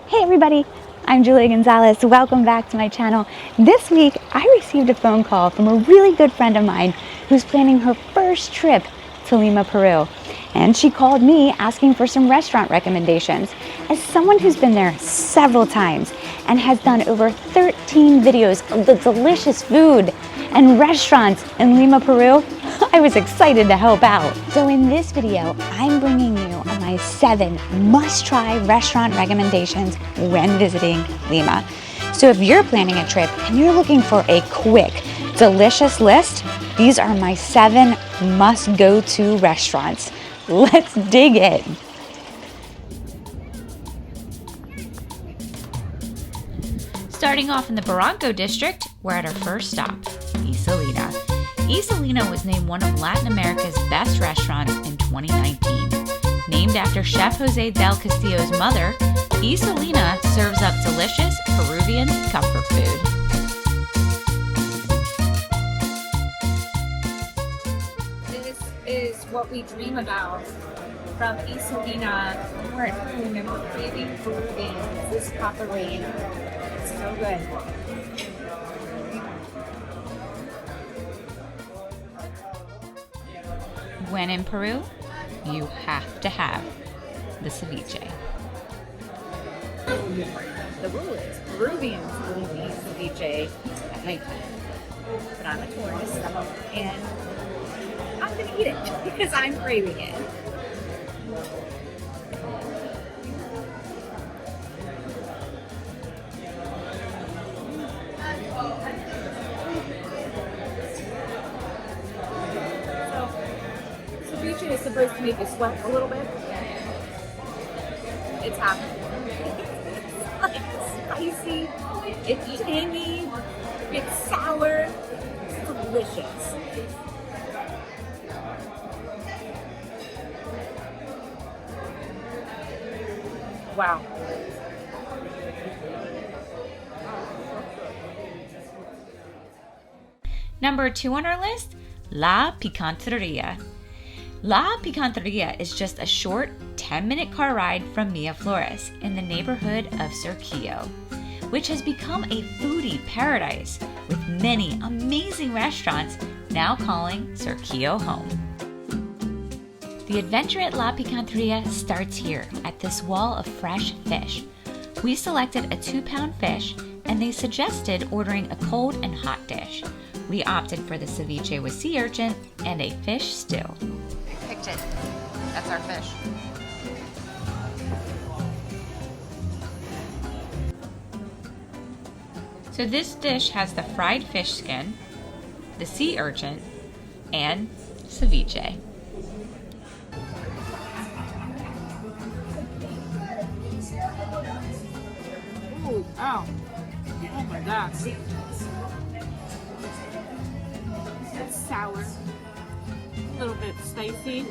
Hey everybody, I'm Julia Gonzales. Welcome back to my channel. This week I received a phone call from a really good friend of mine who's planning her first trip to Lima, Peru. And she called me asking for some restaurant recommendations. As someone who's been there several times and has done over 13 videos of the delicious food and restaurants in Lima, Peru, I was excited to help out. So in this video, I'm bringing you my 7 must-try restaurant recommendations when visiting Lima. So if you're planning a trip and you're looking for a quick, delicious list, these are my 7 must-go-to restaurants. Let's dig in. Starting off in the Barranco district, we're at our first stop, Eelen. Eelen was named one of Latin America's best restaurants in 2019. Named after Chef Jose del Castillo's mother, Eelen serves up delicious Peruvian comfort food. This is what we dream about from Eelen. We're at home and we're craving Peruvian. This is paparina. It's so good. When in Peru, you have to have the ceviche. The rule is Peruvians will eat ceviche at nighttime. But I'm a tourist and I'm going to eat it because I'm craving it. Ceviche is supposed to make you sweat a little bit. It's happening. It's like spicy, it's tangy, it's sour, it's delicious. Wow. Number 2 on our list, La Picanteria. La Picanteria is just a short 10-minute car ride from Miraflores in the neighborhood of Surquillo, which has become a foodie paradise with many amazing restaurants now calling Surquillo home. The adventure at La Picanteria starts here at this wall of fresh fish. We selected a 2-pound fish and they suggested ordering a cold and hot dish. We opted for the ceviche with sea urchin and a fish stew. Picked it. That's our fish. So this dish has the fried fish skin, the sea urchin, and ceviche. Ooh, oh my God. It's sour, a little bit spicy.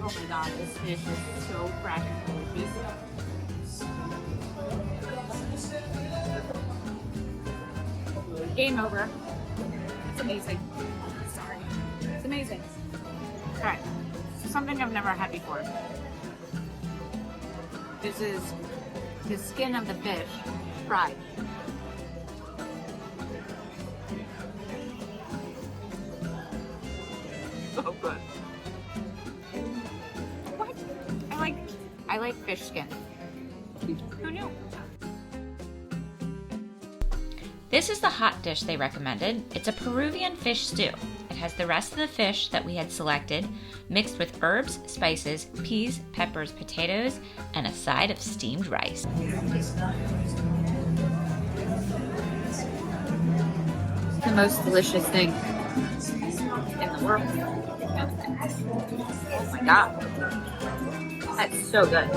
Oh my God, this dish is so fresh and delicious. Game over. It's amazing. Sorry. It's amazing. Alright, something I've never had before. This is the skin of the fish fried. So good. What? I like fish skin. Who knew? This is the hot dish they recommended. It's a Peruvian fish stew. It has the rest of the fish that we had selected, mixed with herbs, spices, peas, peppers, potatoes, and a side of steamed rice. The most delicious thing in the world. Oh my God. That's so good.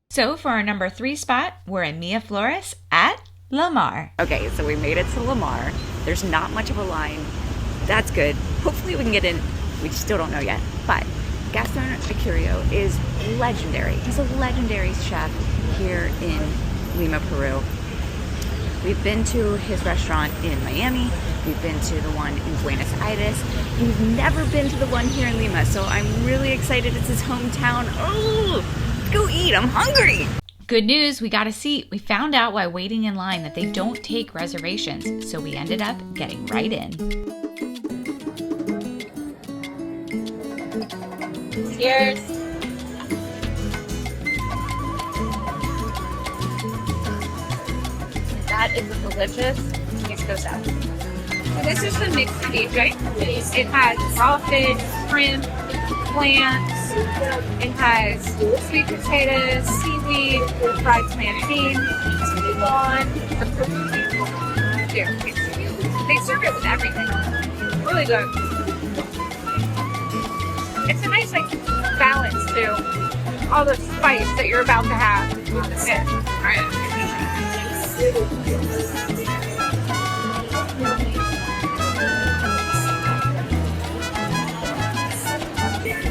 So for our number 3 spot, we're in Miraflores at Lamar. Okay, so we made it to Lamar. There's not much of a line. That's good. Hopefully we can get in. We still don't know yet. But Gaston Acurio is legendary. He's a legendary chef here in Lima, Peru. We've been to his restaurant in Miami. We've been to the one in Buenos Aires. We've never been to the one here in Lima, so I'm really excited. It's his hometown. Oh, let's go eat. I'm hungry. Good news, we got a seat. We found out while waiting in line that they don't take reservations, so we ended up getting right in. Cheers. That is delicious. It goes out. So this is the mixed ceviche. It has raw fish, shrimp, plants. It has sweet potatoes, seaweed, fried plantain, lawn. They serve it with everything. Really good. It's a nice balance to all the spice that you're about to have.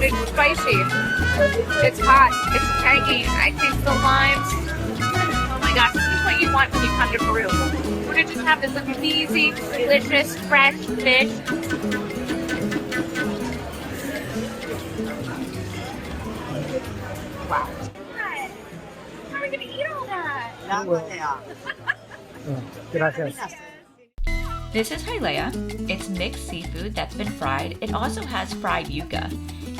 It's spicy. It's hot. It's tangy. I taste the limes. Oh my gosh, this is what you want when you come to Peru. You want to just have this amazing, delicious, fresh fish. Wow. How are we going to eat all that? Gracias. This is Hilea. It's mixed seafood that's been fried. It also has fried yuca.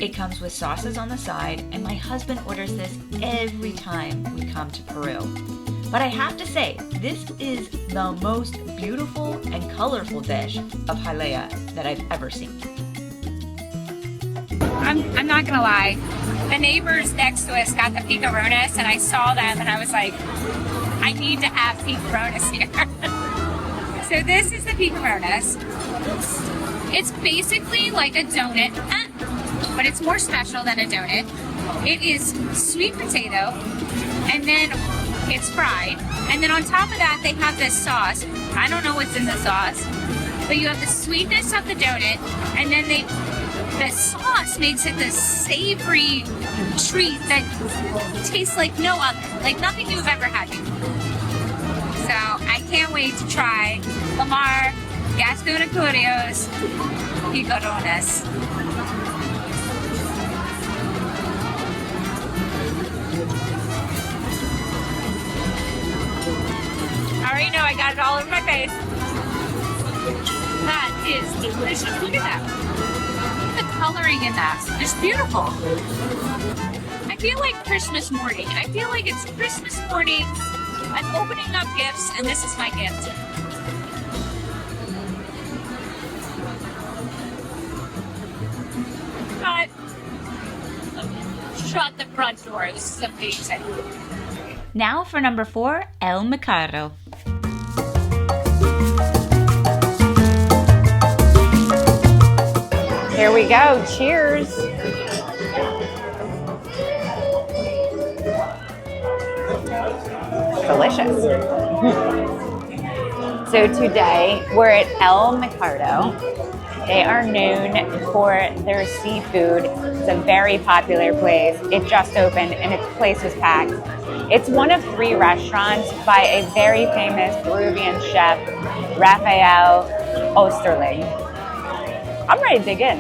It comes with sauces on the side, and my husband orders this every time we come to Peru. But I have to say, this is the most beautiful and colorful dish of Hilea that I've ever seen. I'm not gonna lie. The neighbors next to us got the picarones, and I saw them, and I was like, I need to have picarones here. So this is the picarones. It's basically like a donut, but it's more special than a donut. It is sweet potato, and then it's fried. And then on top of that, they have this sauce. I don't know what's in the sauce, but you have the sweetness of the donut, and then the sauce makes it this savory treat that tastes like no other, like nothing you've ever had before. So I can't wait to try Lamar Gastronomicos picarones. I already know I got it all over my face. That is delicious. Look at that. The coloring in that is beautiful. I feel like Christmas morning. I feel like it's Christmas morning. I'm opening up gifts, and this is my gift. But shut the front door. This is amazing. Now for number 4, El Mercado. Here we go. Cheers. Delicious. So today we're at El Mercado. They are known for their seafood. It's a very popular place. It just opened and its place was packed. It's one of 3 restaurants by a very famous Peruvian chef, Rafael Osterling. I'm ready to dig in.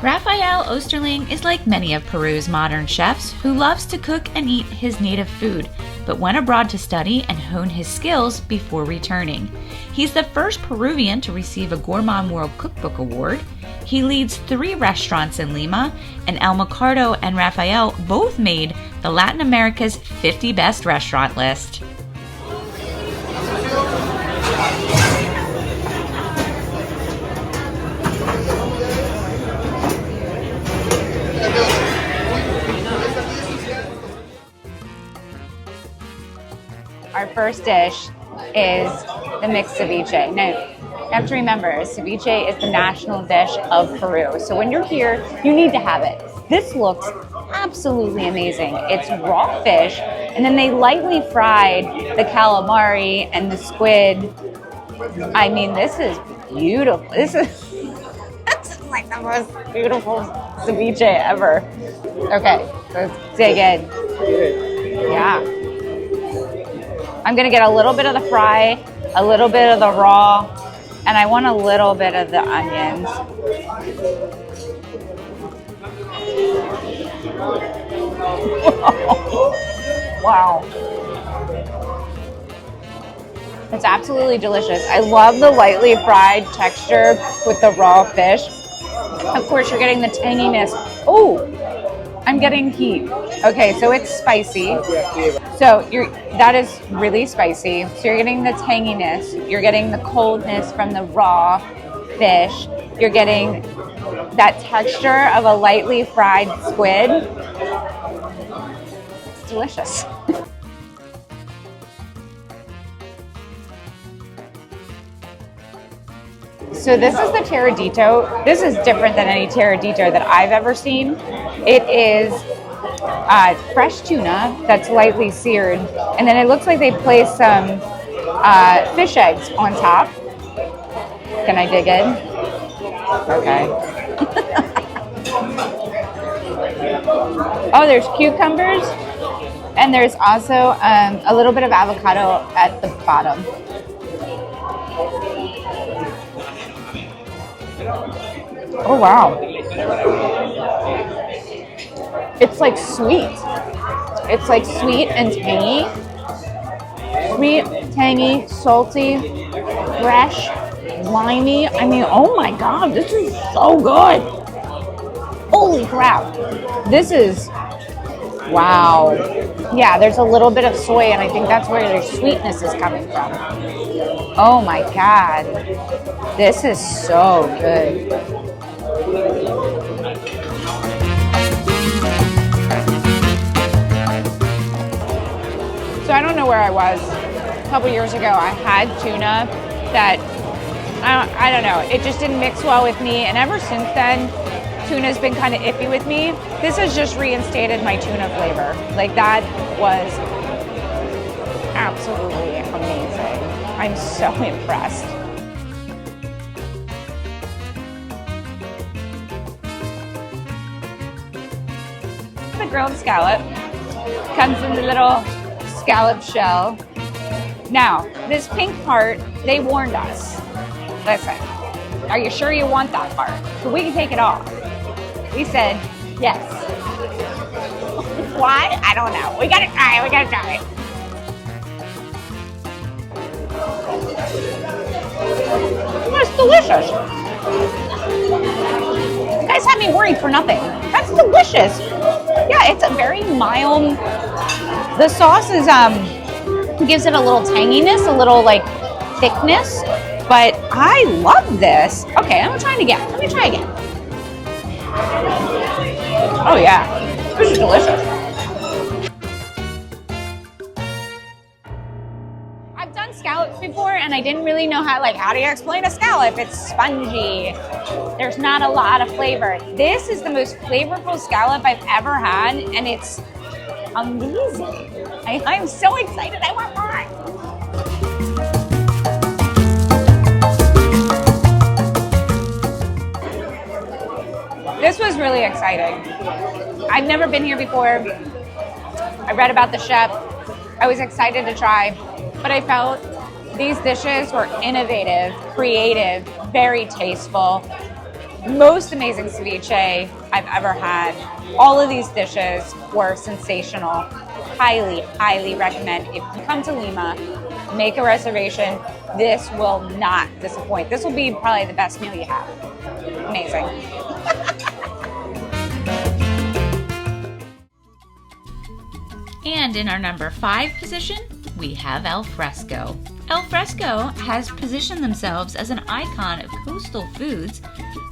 Rafael Osterling is like many of Peru's modern chefs who loves to cook and eat his native food, but went abroad to study and hone his skills before returning. He's the first Peruvian to receive a Gourmand World Cookbook Award. He leads 3 restaurants in Lima, and El Mercado and Rafael both made the Latin America's 50 Best Restaurant list. Our first dish is the mixed ceviche. Now, you have to remember, ceviche is the national dish of Peru. So when you're here, you need to have it. This looks absolutely amazing. It's raw fish, and then they lightly fried the calamari and the squid. I mean, this is beautiful. This is like the most beautiful ceviche ever. Okay, let's dig in. Yeah. I'm gonna get a little bit of the fry, a little bit of the raw, And I want a little bit of the onions. Wow. It's absolutely delicious. I love the lightly fried texture with the raw fish. Of course, you're getting the tanginess. Oh, I'm getting heat. Okay, so it's spicy. So that is really spicy. So you're getting the tanginess. You're getting the coldness from the raw fish. You're getting that texture of a lightly fried squid. It's delicious. So this is the Terradito. This is different than any Terradito that I've ever seen. It is fresh tuna that's lightly seared, and then it looks like they place some fish eggs on top. Can I dig in? Okay. Oh, there's cucumbers, and there's also a little bit of avocado at the bottom. Oh, wow. It's like sweet. It's like sweet and tangy. Sweet, tangy, salty, fresh, limey. I mean, oh my God, this is so good. Holy crap. This is, wow. Yeah, there's a little bit of soy, and I think that's where their sweetness is coming from. Oh my God. This is so good. So I don't know where I was. A couple years ago, I had tuna that, I don't know, it just didn't mix well with me. And ever since then, tuna's been kind of iffy with me. This has just reinstated my tuna flavor. Like, that was absolutely amazing. I'm so impressed. The grilled scallop comes in the little scallop shell. Now, this pink part, they warned us. Listen, are you sure you want that part? So we can take it off. We said, yes. Why? I don't know. We gotta try. That's delicious. You guys had me worried for nothing. That's delicious. Yeah, it's a very mild. The sauce is gives it a little tanginess, a little like thickness, but I love this. Okay, I'm trying again. Let me try again. Oh yeah, this is delicious. I've done scallops before, and I didn't really know how do you explain a scallop? It's spongy. There's not a lot of flavor. This is the most flavorful scallop I've ever had, and it's amazing. I'm so excited. I want more. This was really exciting. I've never been here before. I read about the chef. I was excited to try, but I felt these dishes were innovative, creative, very tasteful. Most amazing ceviche I've ever had. All of these dishes were sensational. Highly, highly recommend. If you come to Lima, make a reservation. This will not disappoint. This will be probably the best meal you have. Amazing. And in our number 5 position, we have Al Fresco. Al Fresco has positioned themselves as an icon of coastal foods,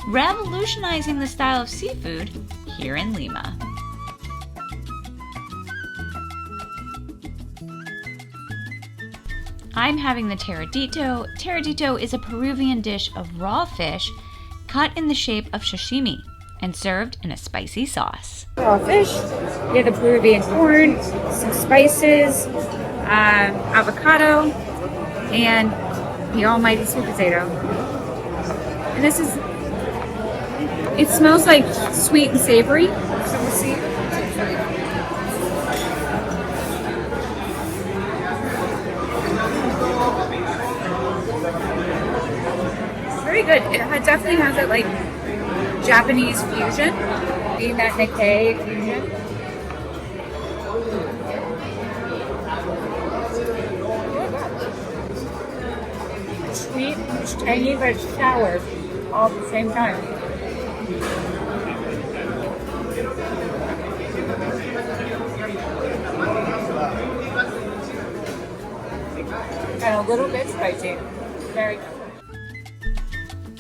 revolutionizing the style of seafood here in Lima. I'm having the Terradito. Terradito is a Peruvian dish of raw fish cut in the shape of sashimi and served in a spicy sauce. Raw fish, you have the Peruvian corn, some spices, avocado, and the almighty sweet potato. And this is, it smells like sweet and savory. So we'll see. good. It definitely has that like Japanese fusion, being that Nikkei fusion. Sweet, it's tangy, but it's sour all at the same time. And a little bit spicy. Very good.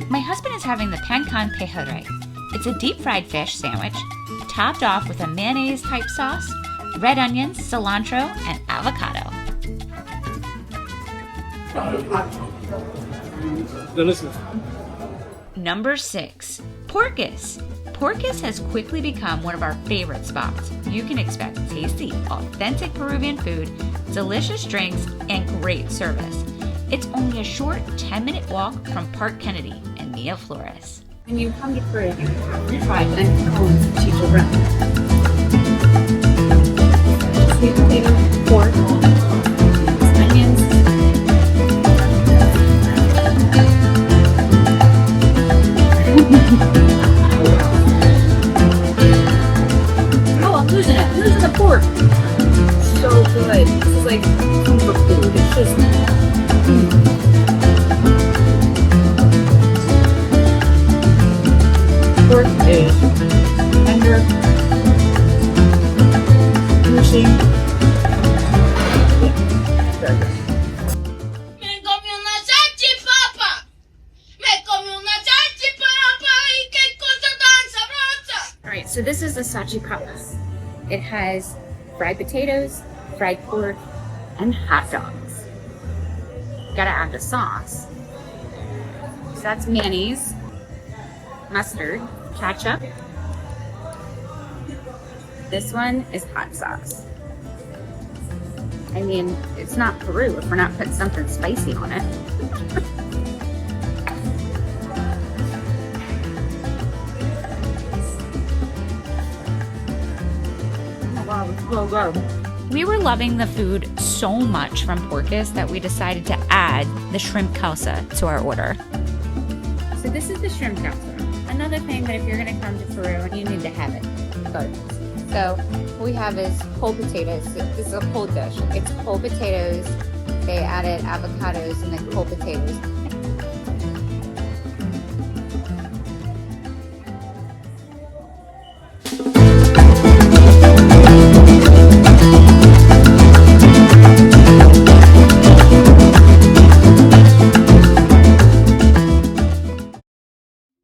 My husband is having the pankan pejere. It's a deep fried fish sandwich, topped off with a mayonnaise type sauce, red onions, cilantro, and avocado. Delicious. Number 6, Porcus. Porcus has quickly become one of our favorite spots. You can expect tasty, authentic Peruvian food, delicious drinks, and great service. It's only a short 10-minute walk from Park Kennedy and Mia Flores. When you come to Peru, you have to try uncombed chicharrón. Sweet potato, pork, onions. Oh, I'm losing it. I'm losing the pork. So good. This is like comfort food. It's just. Pork is tender, juicy. Yeah, very good. Me comí una salchipapa. Me comí una salchipapa y qué cosa tan sabrosa. All right, so this is the salchipapa. It has fried potatoes, fried pork, and hot dogs. Gotta add the sauce. So that's mayonnaise, mustard, ketchup. This one is hot sauce. I mean, it's not Peru if we're not putting something spicy on it. Oh wow, it's so good. We were loving the food so much from Porcus that we decided to add the shrimp causa to our order. So this is the shrimp causa. Another thing that if you're going to come to Peru, you need to have it. So what we have is whole potatoes. This is a whole dish. It's whole potatoes. They added avocados and then whole potatoes.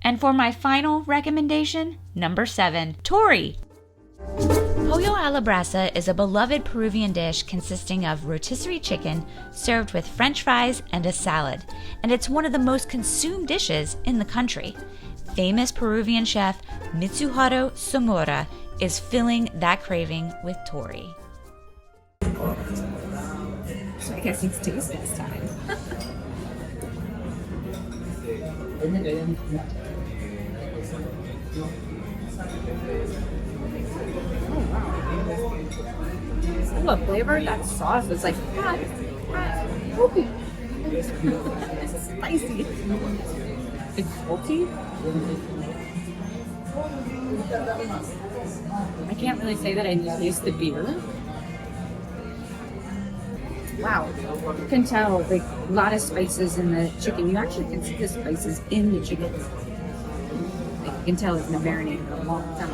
And for my final recommendation, number 7, Tori. Pollo a la brasa is a beloved Peruvian dish consisting of rotisserie chicken served with French fries and a salad, and it's one of the most consumed dishes in the country. Famous Peruvian chef Mitsuharu Somora is filling that craving with Tori. So I guess it's taste this time. Oh, what flavor? That sauce is like spicy. It's salty. I can't really say that I taste the beer. Wow, you can tell like a lot of spices in the chicken. You actually can see the spices in the chicken. Like, you can tell it's been marinated for a long time.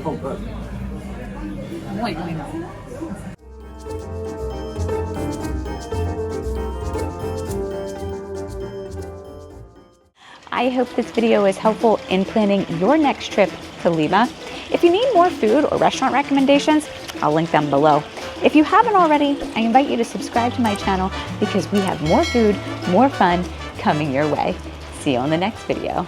Oh, good. Muy bueno. I hope this video was helpful in planning your next trip to Lima. If you need more food or restaurant recommendations, I'll link them below. If you haven't already, I invite you to subscribe to my channel because we have more food, more fun coming your way. See you on the next video.